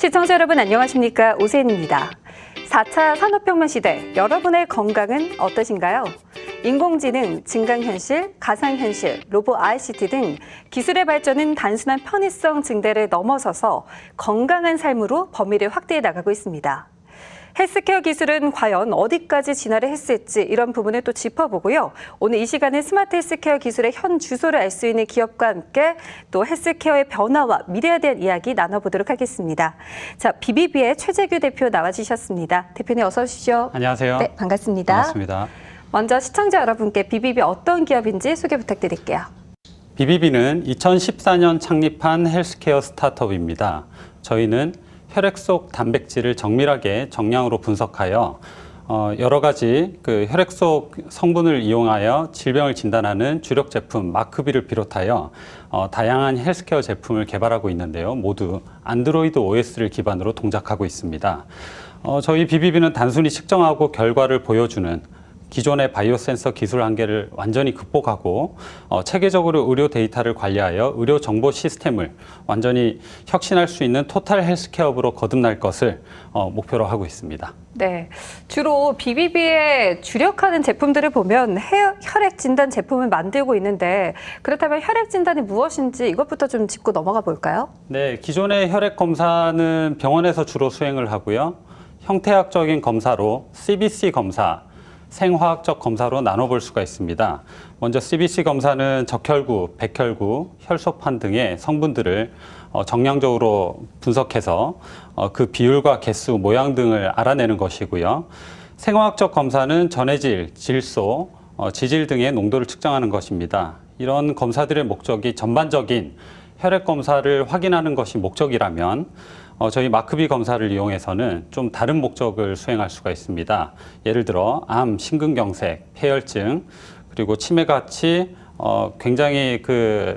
시청자 여러분 안녕하십니까? 오세인입니다. 4차 산업혁명 시대 여러분의 건강은 어떠신가요? 인공지능, 증강현실, 가상현실, 로봇 ICT 등 기술의 발전은 단순한 편의성 증대를 넘어서서 건강한 삶으로 범위를 확대해 나가고 있습니다. 헬스케어 기술은 과연 어디까지 진화를 했을지 이런 부분을 또 짚어보고요. 오늘 이 시간은 스마트 헬스케어 기술의 현 주소를 알 수 있는 기업과 함께 또 헬스케어의 변화와 미래에 대한 이야기 나눠보도록 하겠습니다. 자, BBB의 최재규 대표 나와주셨습니다. 대표님 어서 오십시오. 안녕하세요. 네, 반갑습니다. 반갑습니다. 먼저 시청자 여러분께 BBB 어떤 기업인지 소개 부탁드릴게요. BBB는 2014년 창립한 헬스케어 스타트업입니다. 저희는 혈액 속 단백질을 정밀하게 정량으로 분석하여 여러 가지 혈액 속 성분을 이용하여 질병을 진단하는 주력 제품 마크비를 비롯하여 다양한 헬스케어 제품을 개발하고 있는데요. 모두 안드로이드 OS를 기반으로 동작하고 있습니다. 저희 BBB는 단순히 측정하고 결과를 보여주는 기존의 바이오 센서 기술 한계를 완전히 극복하고 체계적으로 의료 데이터를 관리하여 의료 정보 시스템을 완전히 혁신할 수 있는 토탈 헬스케어업으로 거듭날 것을 목표로 하고 있습니다. 네, 주로 BBB에 주력하는 제품들을 보면 혈액 진단 제품을 만들고 있는데 그렇다면 혈액 진단이 무엇인지 이것부터 좀 짚고 넘어가 볼까요? 네, 기존의 혈액 검사는 병원에서 주로 수행을 하고요. 형태학적인 검사로 CBC 검사, 생화학적 검사로 나눠볼 수가 있습니다. 먼저 CBC 검사는 적혈구, 백혈구, 혈소판 등의 성분들을 정량적으로 분석해서 그 비율과 개수, 모양 등을 알아내는 것이고요. 생화학적 검사는 전해질, 질소, 지질 등의 농도를 측정하는 것입니다. 이런 검사들의 목적이 전반적인 혈액 검사를 확인하는 것이 목적이라면 저희 마크비 검사를 이용해서는 좀 다른 목적을 수행할 수가 있습니다. 예를 들어 암, 심근경색, 폐혈증, 그리고 치매같이 굉장히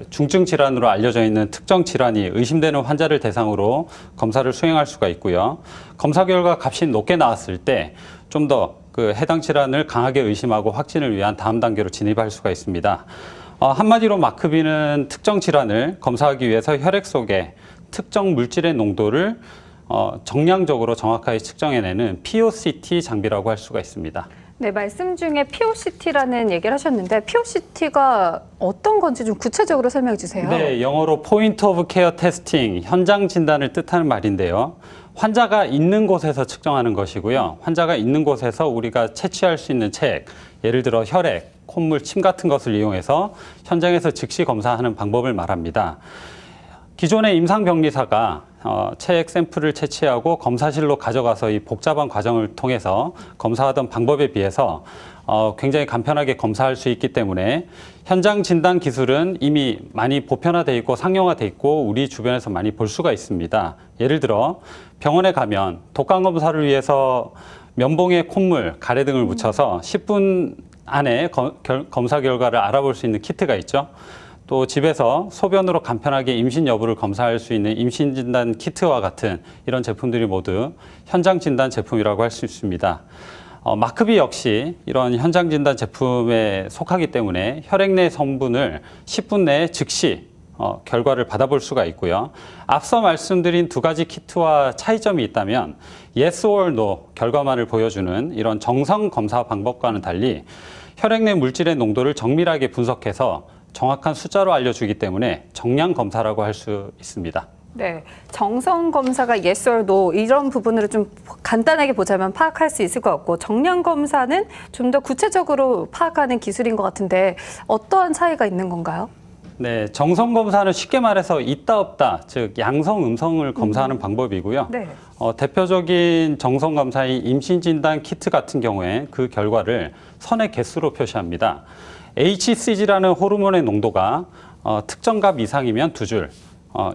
중증 질환으로 알려져 있는 특정 질환이 의심되는 환자를 대상으로 검사를 수행할 수가 있고요. 검사 결과 값이 높게 나왔을 때 좀 더 해당 질환을 강하게 의심하고 확진을 위한 다음 단계로 진입할 수가 있습니다. 한마디로 마크비는 특정 질환을 검사하기 위해서 혈액 속에 특정 물질의 농도를 정량적으로 정확하게 측정해내는 POCT 장비라고 할 수가 있습니다. 네, 말씀 중에 POCT라는 얘기를 하셨는데 POCT가 어떤 건지 좀 구체적으로 설명해 주세요. 네, 영어로 Point of Care Testing, 현장 진단을 뜻하는 말인데요. 환자가 있는 곳에서 측정하는 것이고요. 환자가 있는 곳에서 우리가 채취할 수 있는 책, 예를 들어 혈액, 콧물, 침 같은 것을 이용해서 현장에서 즉시 검사하는 방법을 말합니다. 기존의 임상병리사가 체액 샘플을 채취하고 검사실로 가져가서 이 복잡한 과정을 통해서 검사하던 방법에 비해서 굉장히 간편하게 검사할 수 있기 때문에 현장 진단 기술은 이미 많이 보편화돼 있고 상용화돼 있고 우리 주변에서 많이 볼 수가 있습니다. 예를 들어 병원에 가면 독감 검사를 위해서 면봉에 콧물, 가래 등을 묻혀서 10분 안에 검사 결과를 알아볼 수 있는 키트가 있죠. 또 집에서 소변으로 간편하게 임신 여부를 검사할 수 있는 임신 진단 키트와 같은 이런 제품들이 모두 현장 진단 제품이라고 할 수 있습니다. 마크비 역시 이런 현장 진단 제품에 속하기 때문에 혈액 내 성분을 10분 내에 즉시 결과를 받아볼 수가 있고요. 앞서 말씀드린 두 가지 키트와 차이점이 있다면 yes or no 결과만을 보여주는 이런 정성 검사 방법과는 달리 혈액 내 물질의 농도를 정밀하게 분석해서 정확한 숫자로 알려주기 때문에 정량 검사라고 할 수 있습니다. 네, 정성 검사가 yes or no 이런 부분으로 좀 간단하게 보자면 파악할 수 있을 것 같고 정량 검사는 좀 더 구체적으로 파악하는 기술인 것 같은데 어떠한 차이가 있는 건가요? 네, 정성 검사는 쉽게 말해서 있다 없다, 즉 양성, 음성을 검사하는 방법이고요. 네. 대표적인 정성 검사인 임신 진단 키트 같은 경우에 그 결과를 선의 개수로 표시합니다. HCG라는 호르몬의 농도가 특정 값 이상이면 2줄,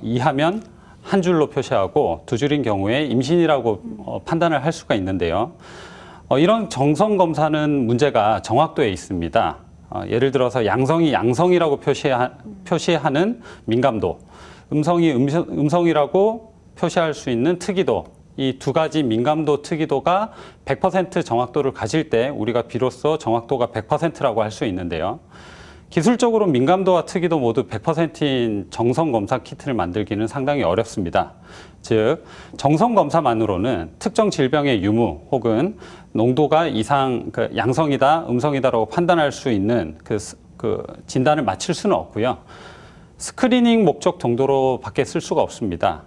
이하면 1줄로 표시하고 2줄인 경우에 임신이라고 판단을 할 수가 있는데요. 이런 정성 검사는 문제가 정확도에 있습니다. 예를 들어서 양성이 양성이라고 표시하는 민감도, 음성이 음성이라고 표시할 수 있는 특이도, 이 두 가지 민감도, 특이도가 100% 정확도를 가질 때 우리가 비로소 정확도가 100%라고 할 수 있는데요. 기술적으로 민감도와 특이도 모두 100%인 정성 검사 키트를 만들기는 상당히 어렵습니다. 즉, 정성 검사만으로는 특정 질병의 유무 혹은 농도가 양성이다, 음성이다라고 판단할 수 있는 그 진단을 맞출 수는 없고요. 스크리닝 목적 정도로밖에 쓸 수가 없습니다.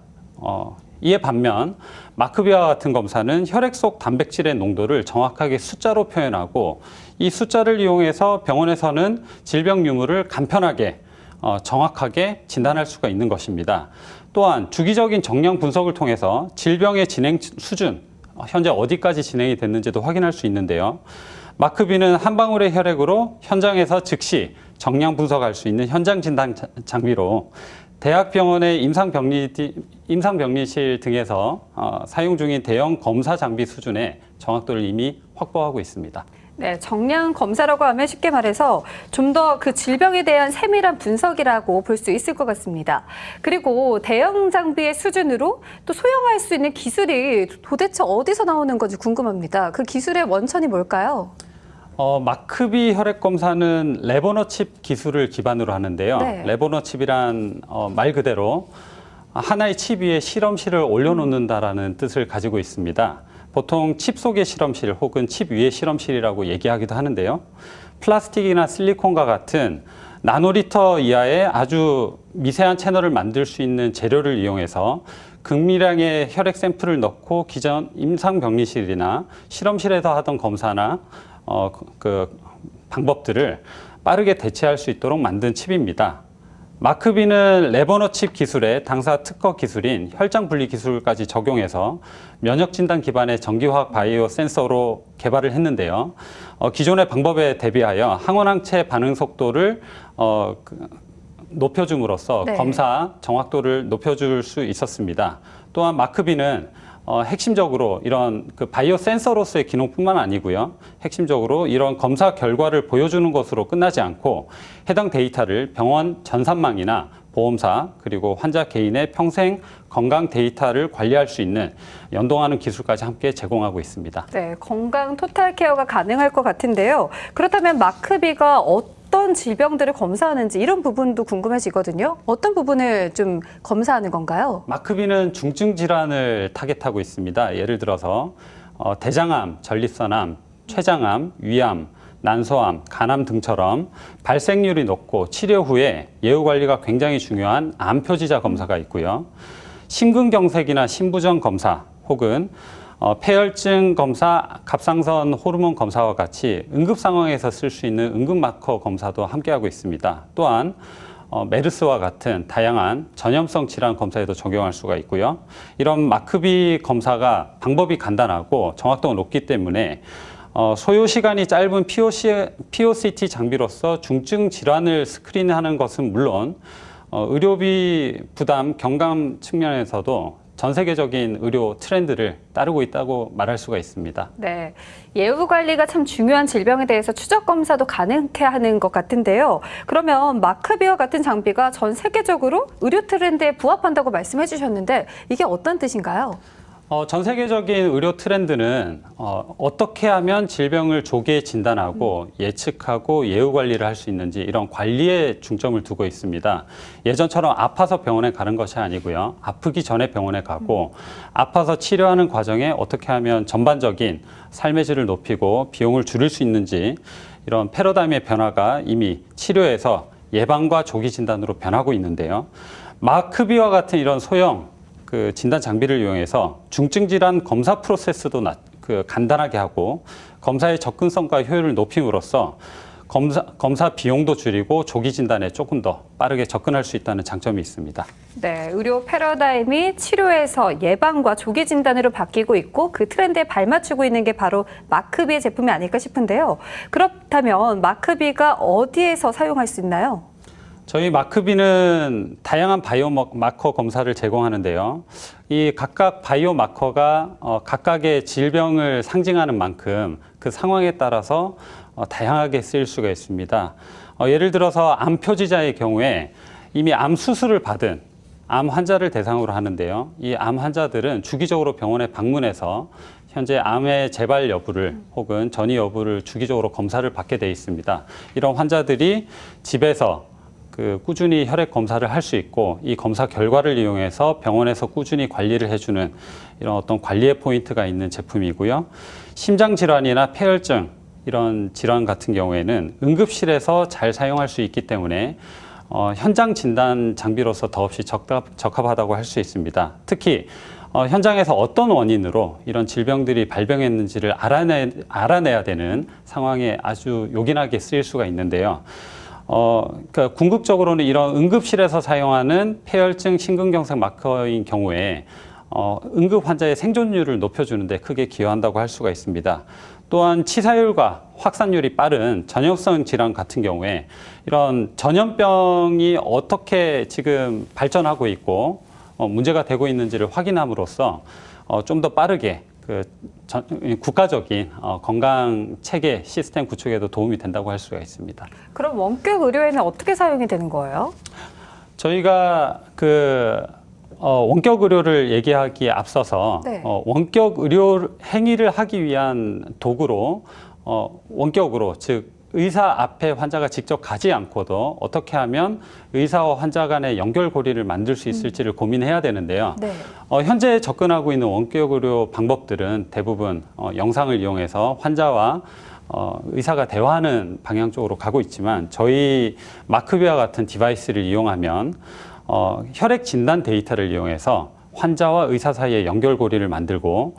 이에 반면 마크비와 같은 검사는 혈액 속 단백질의 농도를 정확하게 숫자로 표현하고 이 숫자를 이용해서 병원에서는 질병 유무를 간편하게 정확하게 진단할 수가 있는 것입니다. 또한 주기적인 정량 분석을 통해서 질병의 진행 수준, 현재 어디까지 진행이 됐는지도 확인할 수 있는데요. 마크비는 한 방울의 혈액으로 현장에서 즉시 정량 분석할 수 있는 현장 진단 장비로 대학병원의 임상병리실 등에서 사용 중인 대형 검사 장비 수준의 정확도를 이미 확보하고 있습니다. 네, 정량 검사라고 하면 쉽게 말해서 좀 더 그 질병에 대한 세밀한 분석이라고 볼 수 있을 것 같습니다. 그리고 대형 장비의 수준으로 또 소형화할 수 있는 기술이 도대체 어디서 나오는 건지 궁금합니다. 그 기술의 원천이 뭘까요? 마크비 혈액 검사는 레버너 칩 기술을 기반으로 하는데요. 네. 레버너 칩이란 말 그대로 하나의 칩 위에 실험실을 올려놓는다라는 뜻을 가지고 있습니다. 보통 칩 속의 실험실 혹은 칩 위의 실험실이라고 얘기하기도 하는데요. 플라스틱이나 실리콘과 같은 나노리터 이하의 아주 미세한 채널을 만들 수 있는 재료를 이용해서 극미량의 혈액 샘플을 넣고 기존 임상병리실이나 실험실에서 하던 검사나 그 방법들을 빠르게 대체할 수 있도록 만든 칩입니다. 마크비는 레버너 칩 기술의 당사 특허 기술인 혈장 분리 기술까지 적용해서 면역 진단 기반의 전기화학 바이오 센서로 개발을 했는데요. 기존의 방법에 대비하여 항원항체 반응 속도를 높여줌으로써 네. 검사 정확도를 높여줄 수 있었습니다. 또한 마크비는 핵심적으로 이런 그 바이오 센서로서의 기능뿐만 아니고요. 핵심적으로 이런 검사 결과를 보여주는 것으로 끝나지 않고 해당 데이터를 병원 전산망이나 보험사 그리고 환자 개인의 평생 건강 데이터를 관리할 수 있는 연동하는 기술까지 함께 제공하고 있습니다. 네, 건강 토탈 케어가 가능할 것 같은데요. 그렇다면 마크비가 어떤 질병들을 검사하는지 이런 부분도 궁금해지거든요. 어떤 부분을 좀 검사하는 건가요? 마크비는 중증 질환을 타겟하고 있습니다. 예를 들어서 대장암, 전립선암, 췌장암, 위암, 난소암, 간암 등처럼 발생률이 높고 치료 후에 예후 관리가 굉장히 중요한 암 표지자 검사가 있고요. 심근경색이나 심부전 검사 혹은 폐혈증 검사, 갑상선 호르몬 검사와 같이 응급 상황에서 쓸 수 있는 응급 마커 검사도 함께하고 있습니다. 또한 메르스와 같은 다양한 전염성 질환 검사에도 적용할 수가 있고요. 이런 마크비 검사가 방법이 간단하고 정확도가 높기 때문에 소요 시간이 짧은 POCT 장비로서 중증 질환을 스크린하는 것은 물론 의료비 부담 경감 측면에서도 전 세계적인 의료 트렌드를 따르고 있다고 말할 수가 있습니다. 네, 예후 관리가 참 중요한 질병에 대해서 추적 검사도 가능케 하는 것 같은데요. 그러면 마크비와 같은 장비가 전 세계적으로 의료 트렌드에 부합한다고 말씀해 주셨는데 이게 어떤 뜻인가요? 전 세계적인 의료 트렌드는 어떻게 하면 질병을 조기에 진단하고 예측하고 예후 관리를 할 수 있는지 이런 관리에 중점을 두고 있습니다. 예전처럼 아파서 병원에 가는 것이 아니고요. 아프기 전에 병원에 가고 아파서 치료하는 과정에 어떻게 하면 전반적인 삶의 질을 높이고 비용을 줄일 수 있는지 이런 패러다임의 변화가 이미 치료에서 예방과 조기 진단으로 변하고 있는데요. 마크비와 같은 이런 소형 그 진단 장비를 이용해서 중증 질환 검사 프로세스도 간단하게 하고 검사의 접근성과 효율을 높임으로써 검사 비용도 줄이고 조기 진단에 조금 더 빠르게 접근할 수 있다는 장점이 있습니다. 네, 의료 패러다임이 치료에서 예방과 조기 진단으로 바뀌고 있고 그 트렌드에 발맞추고 있는 게 바로 마크비의 제품이 아닐까 싶은데요. 그렇다면 마크비가 어디에서 사용할 수 있나요? 저희 마크비는 다양한 바이오 마커 검사를 제공하는데요. 이 각각 바이오 마커가 각각의 질병을 상징하는 만큼 그 상황에 따라서 다양하게 쓰일 수가 있습니다. 예를 들어서 암 표지자의 경우에 이미 암 수술을 받은 암 환자를 대상으로 하는데요. 이 암 환자들은 주기적으로 병원에 방문해서 현재 암의 재발 여부를 혹은 전이 여부를 주기적으로 검사를 받게 돼 있습니다. 이런 환자들이 집에서 꾸준히 혈액 검사를 할 수 있고 이 검사 결과를 이용해서 병원에서 꾸준히 관리를 해주는 이런 어떤 관리의 포인트가 있는 제품이고요. 심장 질환이나 폐혈증 이런 질환 같은 경우에는 응급실에서 잘 사용할 수 있기 때문에 현장 진단 장비로서 더없이 적합하다고 할 수 있습니다. 특히 현장에서 어떤 원인으로 이런 질병들이 발병했는지를 알아내야 되는 상황에 아주 요긴하게 쓰일 수가 있는데요. 그러니까 궁극적으로는 이런 응급실에서 사용하는 폐혈증 심근경색 마커인 경우에 응급 환자의 생존율을 높여주는데 크게 기여한다고 할 수가 있습니다. 또한 치사율과 확산율이 빠른 전염성 질환 같은 경우에 이런 전염병이 어떻게 지금 발전하고 있고 문제가 되고 있는지를 확인함으로써 좀 더 빠르게 국가적인 건강 체계 시스템 구축에도 도움이 된다고 할 수가 있습니다. 그럼 원격 의료에는 어떻게 사용이 되는 거예요? 저희가 원격 의료를 얘기하기에 앞서서 네. 원격 의료 행위를 하기 위한 도구로 원격으로 즉 의사 앞에 환자가 직접 가지 않고도 어떻게 하면 의사와 환자 간의 연결고리를 만들 수 있을지를 고민해야 되는데요. 네. 현재 접근하고 있는 원격 의료 방법들은 대부분 영상을 이용해서 환자와 의사가 대화하는 방향 쪽으로 가고 있지만 저희 마크비와 같은 디바이스를 이용하면 혈액 진단 데이터를 이용해서 환자와 의사 사이의 연결고리를 만들고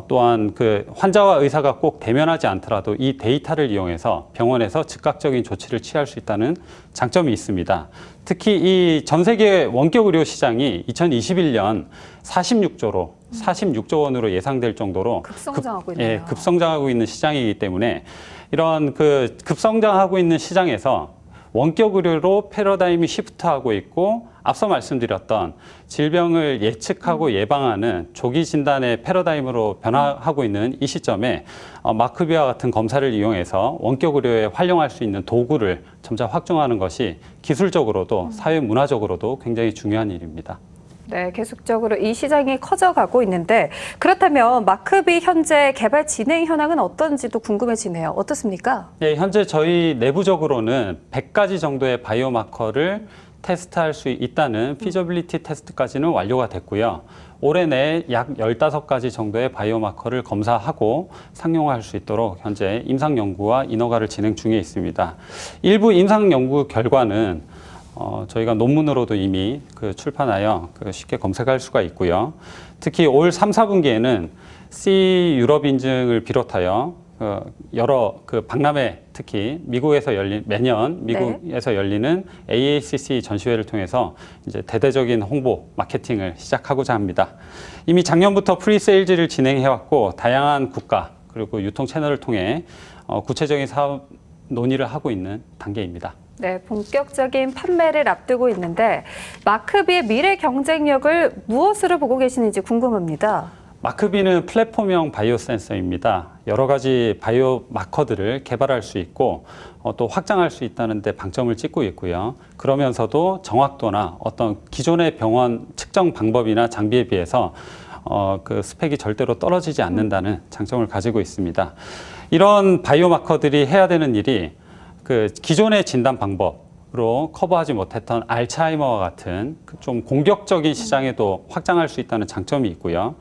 또한 환자와 의사가 꼭 대면하지 않더라도 이 데이터를 이용해서 병원에서 즉각적인 조치를 취할 수 있다는 장점이 있습니다. 특히 이 전 세계 원격 의료 시장이 2021년 46조 원으로 예상될 정도로 급성장하고 있네요. 급성장하고 있는 시장이기 때문에 이런 급성장하고 있는 시장에서 원격 의료로 패러다임이 시프트하고 있고 앞서 말씀드렸던 질병을 예측하고 예방하는 조기 진단의 패러다임으로 변화하고 있는 이 시점에 마크비와 같은 검사를 이용해서 원격 의료에 활용할 수 있는 도구를 점차 확충하는 것이 기술적으로도 사회 문화적으로도 굉장히 중요한 일입니다. 네, 계속적으로 이 시장이 커져가고 있는데 그렇다면 마크비 현재 개발 진행 현황은 어떤지도 궁금해지네요. 어떻습니까? 네, 현재 저희 내부적으로는 100가지 정도의 바이오마커를 테스트할 수 있다는 피저빌리티 테스트까지는 완료가 됐고요. 올해 내에 약 15가지 정도의 바이오마커를 검사하고 상용화할 수 있도록 현재 임상 연구와 인허가를 진행 중에 있습니다. 일부 임상 연구 결과는 저희가 논문으로도 이미 출판하여 쉽게 검색할 수가 있고요. 특히 올 3, 4분기에는 C 유럽 인증을 비롯하여 여러 박람회 특히 미국에서 매년 미국에서 열리는 AACC 전시회를 통해서 이제 대대적인 홍보 마케팅을 시작하고자 합니다. 이미 작년부터 프리세일즈를 진행해왔고 다양한 국가 그리고 유통 채널을 통해 구체적인 사업 논의를 하고 있는 단계입니다. 네, 본격적인 판매를 앞두고 있는데 마크비의 미래 경쟁력을 무엇으로 보고 계시는지 궁금합니다. 마크비는 플랫폼형 바이오 센서입니다. 여러 가지 바이오 마커들을 개발할 수 있고 또 확장할 수 있다는 데 방점을 찍고 있고요. 그러면서도 정확도나 어떤 기존의 병원 측정 방법이나 장비에 비해서 스펙이 절대로 떨어지지 않는다는 장점을 가지고 있습니다. 이런 바이오 마커들이 해야 되는 일이 기존의 진단 방법으로 커버하지 못했던 알츠하이머와 같은 좀 공격적인 시장에도 확장할 수 있다는 장점이 있고요.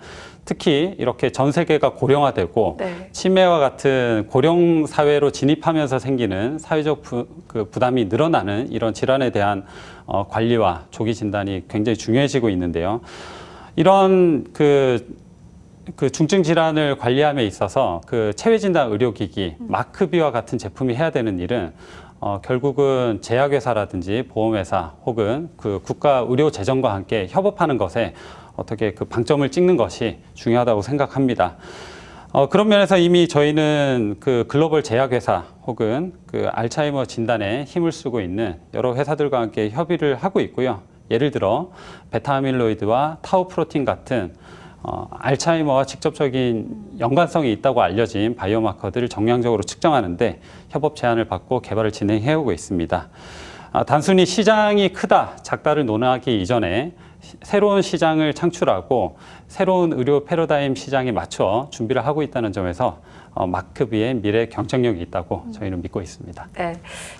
특히 이렇게 전 세계가 고령화되고 네. 치매와 같은 고령 사회로 진입하면서 생기는 사회적 부담이 늘어나는 이런 질환에 대한 관리와 조기 진단이 굉장히 중요해지고 있는데요. 이런 중증 질환을 관리함에 있어서 체외 진단 의료기기 마크비와 같은 제품이 해야 되는 일은 결국은 제약회사라든지 보험회사 혹은 국가 의료 재정과 함께 협업하는 것에 어떻게 방점을 찍는 것이 중요하다고 생각합니다. 그런 면에서 이미 저희는 글로벌 제약회사 혹은 알츠하이머 진단에 힘을 쓰고 있는 여러 회사들과 함께 협의를 하고 있고요. 예를 들어 베타아밀로이드와 타우 프로틴 같은 알츠하이머와 직접적인 연관성이 있다고 알려진 바이오마커들을 정량적으로 측정하는데 협업 제안을 받고 개발을 진행해오고 있습니다. 단순히 시장이 크다, 작다를 논하기 이전에 새로운 시장을 창출하고 새로운 의료 패러다임 시장에 맞춰 준비를 하고 있다는 점에서 마크비의 미래 경쟁력이 있다고 저희는 믿고 있습니다. 네.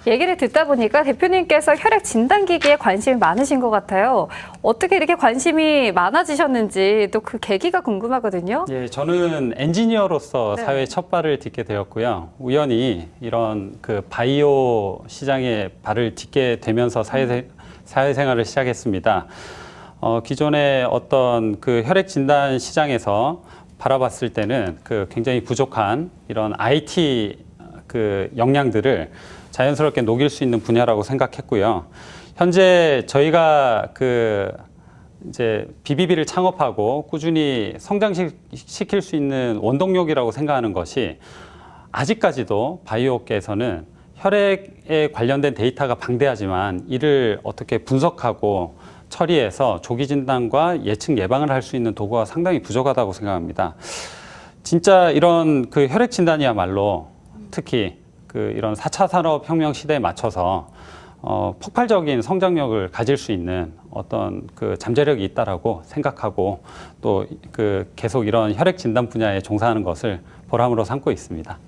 얘기를 듣다 보니까 대표님께서 혈액 진단기기에 관심이 많으신 것 같아요. 어떻게 이렇게 관심이 많아지셨는지 또 그 계기가 궁금하거든요. 예, 저는 엔지니어로서 네. 사회에 첫 발을 딛게 되었고요. 우연히 이런 그 바이오 시장에 발을 딛게 되면서 사회생활을 시작했습니다. 기존의 어떤 그 혈액 진단 시장에서 바라봤을 때는 그 굉장히 부족한 이런 IT 그 역량들을 자연스럽게 녹일 수 있는 분야라고 생각했고요. 현재 저희가 그 이제 BBB를 창업하고 꾸준히 성장시킬 수 있는 원동력이라고 생각하는 것이 아직까지도 바이오 업계에서는 혈액에 관련된 데이터가 방대하지만 이를 어떻게 분석하고 처리해서 조기 진단과 예측 예방을 할 수 있는 도구가 상당히 부족하다고 생각합니다. 진짜 이런 그 혈액 진단이야말로 특히 그 이런 4차 산업혁명 시대에 맞춰서 폭발적인 성장력을 가질 수 있는 어떤 그 잠재력이 있다라고 생각하고 또 그 계속 이런 혈액 진단 분야에 종사하는 것을 보람으로 삼고 있습니다.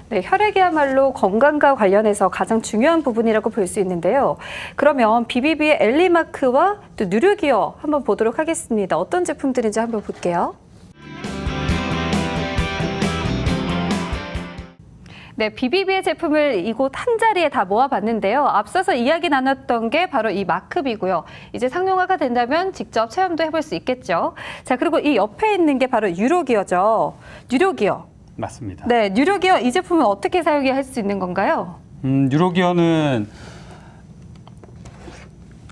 네, 혈액이야말로 건강과 관련해서 가장 중요한 부분이라고 볼 수 있는데요. 그러면 비비비의 엘리마크와 또 누르기어 한번 보도록 하겠습니다. 어떤 제품들인지 한번 볼게요. 네, 비비비의 제품을 이곳 한 자리에 다 모아봤는데요. 앞서서 이야기 나눴던 게 바로 이 마크비고요. 이제 상용화가 된다면 직접 체험도 해볼 수 있겠죠. 자, 그리고 이 옆에 있는 게 바로 유로기어죠. 유로기어. 맞습니다. 네, 뉴로기어 이 제품은 어떻게 사용할 수 있는 건가요? 뉴로기어는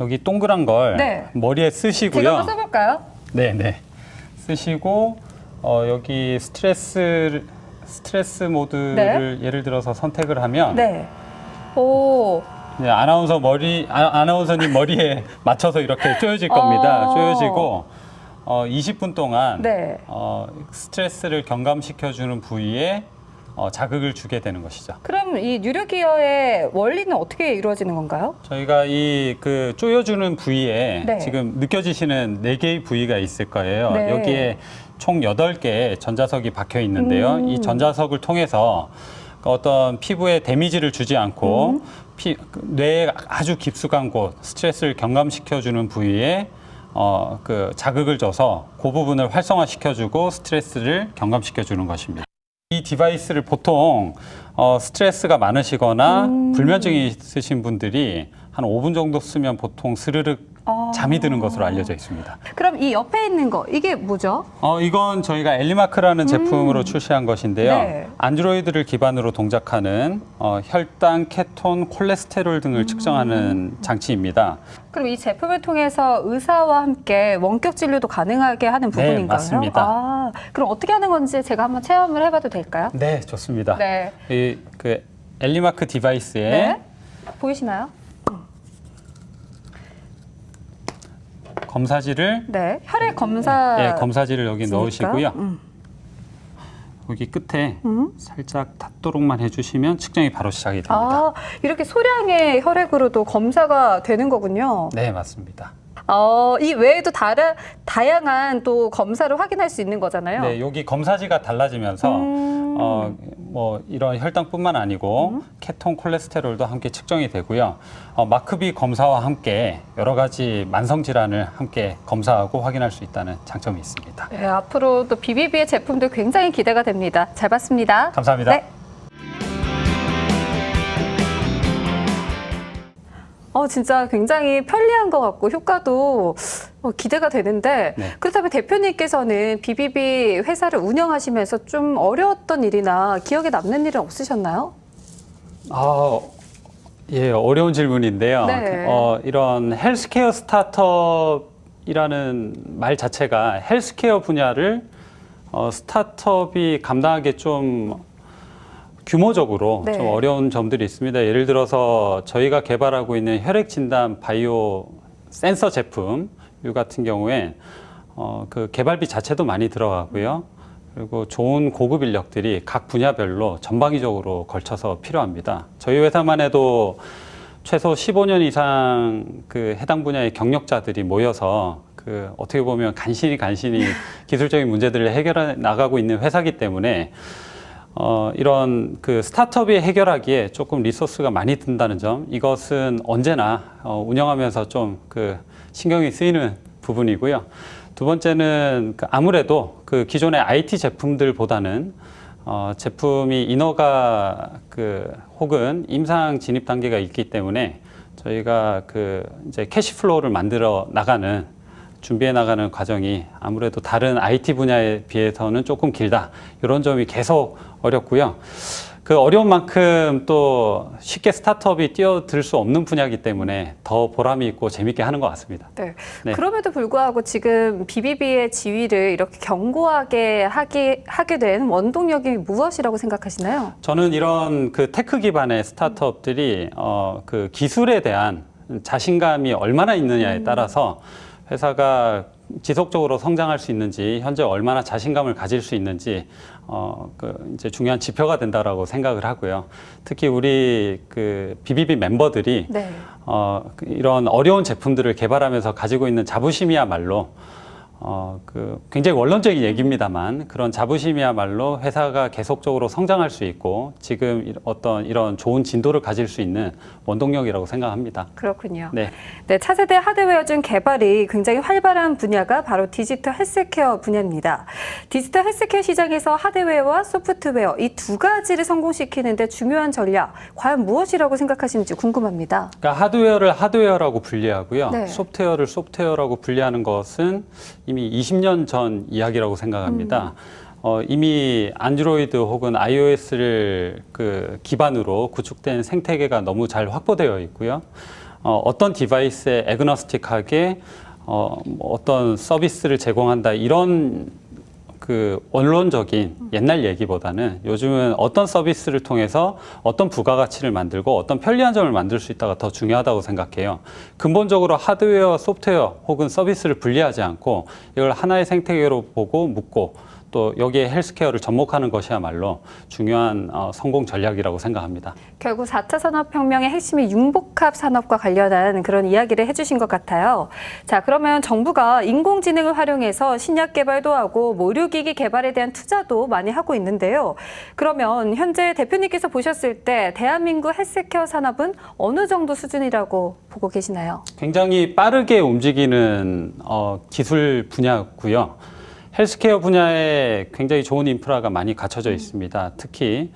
여기 동그란 걸 네. 머리에 쓰시고요. 제가 한번 써볼까요? 네. 쓰시고 여기 스트레스 모드를 예를 들어서 선택을 하면 네. 오. 네, 아나운서님 머리에 맞춰서 이렇게 쪼여질 겁니다. 쪼여지고 20분 동안 네. 스트레스를 경감시켜주는 부위에 자극을 주게 되는 것이죠. 그럼 이 뉴로기어의 원리는 어떻게 이루어지는 건가요? 저희가 이 그 쪼여주는 부위에 네. 지금 느껴지시는 4개의 부위가 있을 거예요. 네. 여기에 총 8개의 전자석이 박혀 있는데요. 이 전자석을 통해서 어떤 피부에 데미지를 주지 않고 뇌에 아주 깊숙한 곳, 스트레스를 경감시켜주는 부위에 그 자극을 줘서 그 부분을 활성화시켜주고 스트레스를 경감시켜주는 것입니다. 이 디바이스를 보통 스트레스가 많으시거나 불면증이 있으신 분들이 한 5분 정도 쓰면 보통 스르륵 잠이 드는 것으로 알려져 있습니다. 그럼 이 옆에 있는 거 이게 뭐죠? 이건 저희가 엘리마크라는 제품으로 출시한 것인데요. 네. 안드로이드를 기반으로 동작하는 혈당, 케톤, 콜레스테롤 등을 측정하는 장치입니다. 그럼 이 제품을 통해서 의사와 함께 원격 진료도 가능하게 하는 부분인가요? 맞습니다. 그럼 어떻게 하는 건지 제가 한번 체험을 해봐도 될까요? 네, 좋습니다. 네. 그 엘리마크 디바이스에 네. 보이시나요? 검사지를 네. 혈액 검사. 검사지를 여기 있으니까. 넣으시고요. 여기 끝에 살짝 닿도록만 해주시면 측정이 바로 시작이 됩니다. 이렇게 소량의 혈액으로도 검사가 되는 거군요. 네, 맞습니다. 이 외에도 다양한 또 검사를 확인할 수 있는 거잖아요. 네, 여기 검사지가 달라지면서 뭐 이런 혈당뿐만 아니고 케톤, 콜레스테롤도 함께 측정이 되고요. 마크비 검사와 함께 여러 가지 만성 질환을 함께 검사하고 확인할 수 있다는 장점이 있습니다. 네, 앞으로 또 비비비의 제품도 굉장히 기대가 됩니다. 잘 봤습니다. 감사합니다. 네. 진짜 굉장히 편리한 것 같고 효과도 기대가 되는데 네. 그렇다면 대표님께서는 비비비 회사를 운영하시면서 좀 어려웠던 일이나 기억에 남는 일은 없으셨나요? 예, 어려운 질문인데요. 네. 이런 헬스케어 스타트업이라는 말 자체가 헬스케어 분야를 스타트업이 감당하기 좀 규모적으로 네. 좀 어려운 점들이 있습니다. 예를 들어서 저희가 개발하고 있는 혈액 진단 바이오 센서 제품 이 같은 경우에 그 개발비 자체도 많이 들어가고요. 그리고 좋은 고급 인력들이 각 분야별로 전방위적으로 걸쳐서 필요합니다. 저희 회사만 해도 최소 15년 이상 그 해당 분야의 경력자들이 모여서 그 그 어떻게 보면 간신히 기술적인 문제들을 해결해 나가고 있는 회사이기 때문에 이런 그 스타트업이 해결하기에 조금 리소스가 많이 든다는 점, 이것은 언제나 운영하면서 좀 그 신경이 쓰이는 부분이고요. 두 번째는 아무래도 그 기존의 IT 제품들보다는 제품이 인허가 혹은 임상 진입 단계가 있기 때문에 저희가 이제 캐시플로우를 만들어 나가는 준비해 나가는 과정이 아무래도 다른 IT 분야에 비해서는 조금 길다. 이런 점이 계속 어렵고요. 그 어려운 만큼 또 쉽게 스타트업이 뛰어들 수 없는 분야이기 때문에 더 보람이 있고 재밌게 하는 것 같습니다. 네. 네. 그럼에도 불구하고 지금 BBB의 지위를 이렇게 견고하게 하게 된 원동력이 무엇이라고 생각하시나요? 저는 이런 그 테크 기반의 스타트업들이 그 기술에 대한 자신감이 얼마나 있느냐에 따라서 회사가 지속적으로 성장할 수 있는지, 현재 얼마나 자신감을 가질 수 있는지 이제 중요한 지표가 된다라고 생각을 하고요. 특히 우리 그 BBB 멤버들이 네. 이런 어려운 제품들을 개발하면서 가지고 있는 자부심이야말로 굉장히 원론적인 얘기입니다만, 그런 자부심이야말로 회사가 계속적으로 성장할 수 있고 지금 어떤 이런 좋은 진도를 가질 수 있는 원동력이라고 생각합니다. 그렇군요. 네. 네, 차세대 하드웨어 중 개발이 굉장히 활발한 분야가 바로 디지털 헬스케어 분야입니다. 디지털 헬스케어 시장에서 하드웨어와 소프트웨어 이 두 가지를 성공시키는데 중요한 전략, 과연 무엇이라고 생각하시는지 궁금합니다. 그러니까 하드웨어를 하드웨어라고 분리하고요. 네. 소프트웨어를 소프트웨어라고 분리하는 것은 이미 20년 전 이야기라고 생각합니다. 이미 안드로이드 혹은 iOS를 그 기반으로 구축된 생태계가 너무 잘 확보되어 있고요. 어떤 디바이스에 애그노스틱하게 어떤 서비스를 제공한다, 이런 그 원론적인 옛날 얘기보다는 요즘은 어떤 서비스를 통해서 어떤 부가가치를 만들고 어떤 편리한 점을 만들 수 있다가 더 중요하다고 생각해요. 근본적으로 하드웨어, 소프트웨어 혹은 서비스를 분리하지 않고 이걸 하나의 생태계로 보고 묶고 또 여기에 헬스케어를 접목하는 것이야말로 중요한 성공 전략이라고 생각합니다. 결국 4차 산업혁명의 핵심이 융복합 산업과 관련한 그런 이야기를 해주신 것 같아요. 자, 그러면 정부가 인공지능을 활용해서 신약 개발도 하고 의료기기 개발에 대한 투자도 많이 하고 있는데요. 그러면 현재 대표님께서 보셨을 때 대한민국 헬스케어 산업은 어느 정도 수준이라고 보고 계시나요? 굉장히 빠르게 움직이는 기술 분야고요. 헬스케어 분야에 굉장히 좋은 인프라가 많이 갖춰져 있습니다. 특히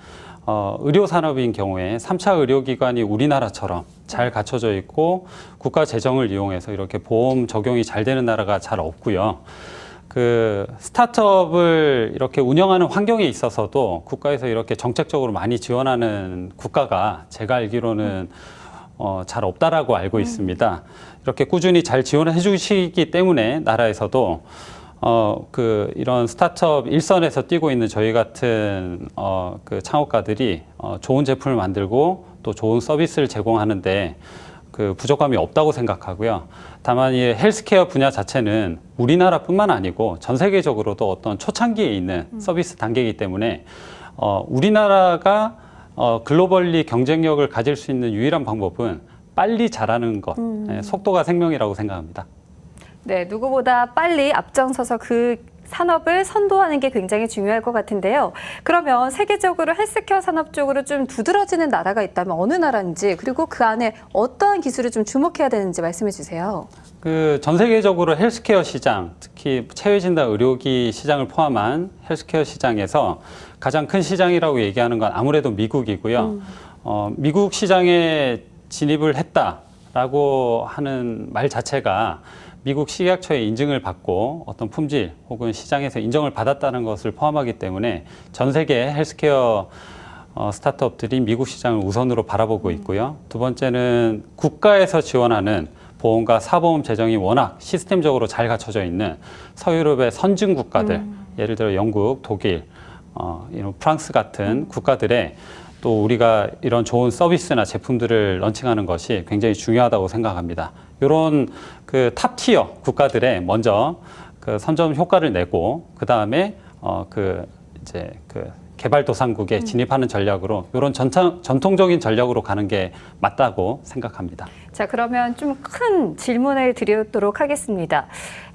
의료 산업인 경우에 3차 의료기관이 우리나라처럼 잘 갖춰져 있고 국가 재정을 이용해서 이렇게 보험 적용이 잘 되는 나라가 잘 없고요. 그 스타트업을 이렇게 운영하는 환경에 있어서도 국가에서 이렇게 정책적으로 많이 지원하는 국가가 제가 알기로는 잘 없다라고 알고 있습니다. 이렇게 꾸준히 잘 지원을 해주시기 때문에 나라에서도 이런 스타트업 일선에서 뛰고 있는 저희 같은 그 창업가들이 좋은 제품을 만들고 또 좋은 서비스를 제공하는데 그 부족함이 없다고 생각하고요. 다만 이 헬스케어 분야 자체는 우리나라뿐만 아니고 전 세계적으로도 어떤 초창기에 있는 서비스 단계이기 때문에 우리나라가 글로벌리 경쟁력을 가질 수 있는 유일한 방법은 빨리 자라는 것, 속도가 생명이라고 생각합니다. 네, 누구보다 빨리 앞장서서 그 산업을 선도하는 게 굉장히 중요할 것 같은데요. 그러면 세계적으로 헬스케어 산업 쪽으로 좀 두드러지는 나라가 있다면 어느 나라인지, 그리고 그 안에 어떠한 기술을 좀 주목해야 되는지 말씀해 주세요. 그 전 세계적으로 헬스케어 시장, 특히 체외진단 의료기 시장을 포함한 헬스케어 시장에서 가장 큰 시장이라고 얘기하는 건 아무래도 미국이고요. 미국 시장에 진입을 했다라고 하는 말 자체가 미국 식약처의 인증을 받고 어떤 품질 혹은 시장에서 인정을 받았다는 것을 포함하기 때문에 전 세계 헬스케어 스타트업들이 미국 시장을 우선으로 바라보고 있고요. 두 번째는 국가에서 지원하는 보험과 사보험 재정이 워낙 시스템적으로 잘 갖춰져 있는 서유럽의 선진 국가들, 예를 들어 영국, 독일, 이런 프랑스 같은 국가들의 또 우리가 이런 좋은 서비스나 제품들을 런칭하는 것이 굉장히 중요하다고 생각합니다. 이런 그 탑티어 국가들에 먼저 그 선점 효과를 내고 그 다음에 이제 개발도상국에 진입하는 전략으로 이런 전통적인 전략으로 가는 게 맞다고 생각합니다. 자, 그러면 좀 큰 질문을 드리도록 하겠습니다.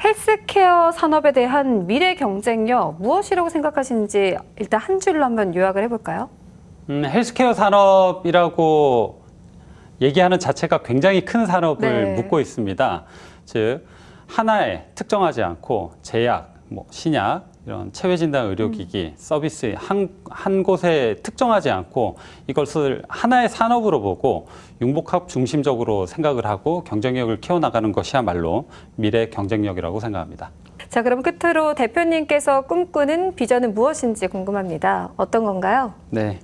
헬스케어 산업에 대한 미래 경쟁력 무엇이라고 생각하시는지 일단 한 줄로 한번 요약을 해볼까요? 헬스케어 산업이라고 얘기하는 자체가 굉장히 큰 산업을 네. 묻고 있습니다. 즉 하나에 특정하지 않고 제약, 신약, 이런 체외진단 의료기기, 서비스 한 곳에 특정하지 않고 이것을 하나의 산업으로 보고 융복합 중심적으로 생각을 하고 경쟁력을 키워나가는 것이야말로 미래 경쟁력이라고 생각합니다. 자, 그럼 끝으로 대표님께서 꿈꾸는 비전은 무엇인지 궁금합니다. 어떤 건가요? 네.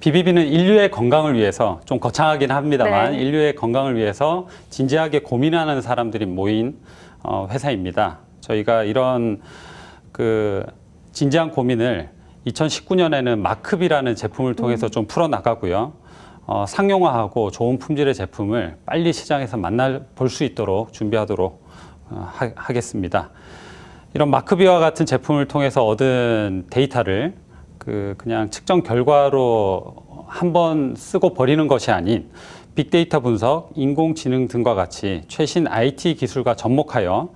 BBB는 인류의 건강을 위해서 좀 거창하긴 합니다만 네. 인류의 건강을 위해서 진지하게 고민하는 사람들이 모인 회사입니다. 저희가 이런 진지한 고민을 2019년에는 마크비라는 제품을 통해서 좀 풀어나가고요. 상용화하고 좋은 품질의 제품을 빨리 시장에서 만나볼 수 있도록 준비하도록 하겠습니다. 이런 마크비와 같은 제품을 통해서 얻은 데이터를 그냥 측정 결과로 한번 쓰고 버리는 것이 아닌 빅데이터 분석, 인공지능 등과 같이 최신 IT 기술과 접목하여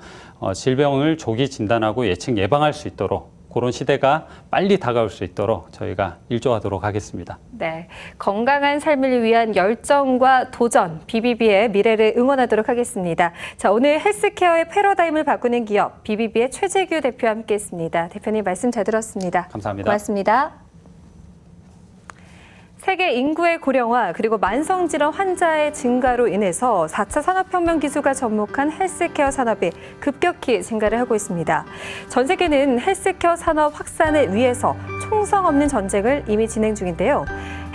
질병을 조기 진단하고 예측 예방할 수 있도록 그런 시대가 빨리 다가올 수 있도록 저희가 일조하도록 하겠습니다. 네, 건강한 삶을 위한 열정과 도전, BBB의 미래를 응원하도록 하겠습니다. 자, 오늘 헬스케어의 패러다임을 바꾸는 기업, BBB의 최재규 대표와 함께했습니다. 대표님 말씀 잘 들었습니다. 감사합니다. 고맙습니다. 세계 인구의 고령화 그리고 만성질환 환자의 증가로 인해서 4차 산업혁명 기술과 접목한 헬스케어 산업이 급격히 증가를 하고 있습니다. 전 세계는 헬스케어 산업 확산을 위해서 총성 없는 전쟁을 이미 진행 중인데요.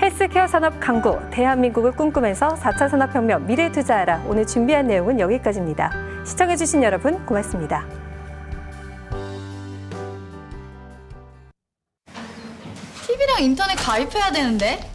헬스케어 산업 강국, 대한민국을 꿈꾸면서 4차 산업혁명 미래 투자하라. 오늘 준비한 내용은 여기까지입니다. 시청해주신 여러분 고맙습니다. TV랑 인터넷 가입해야 되는데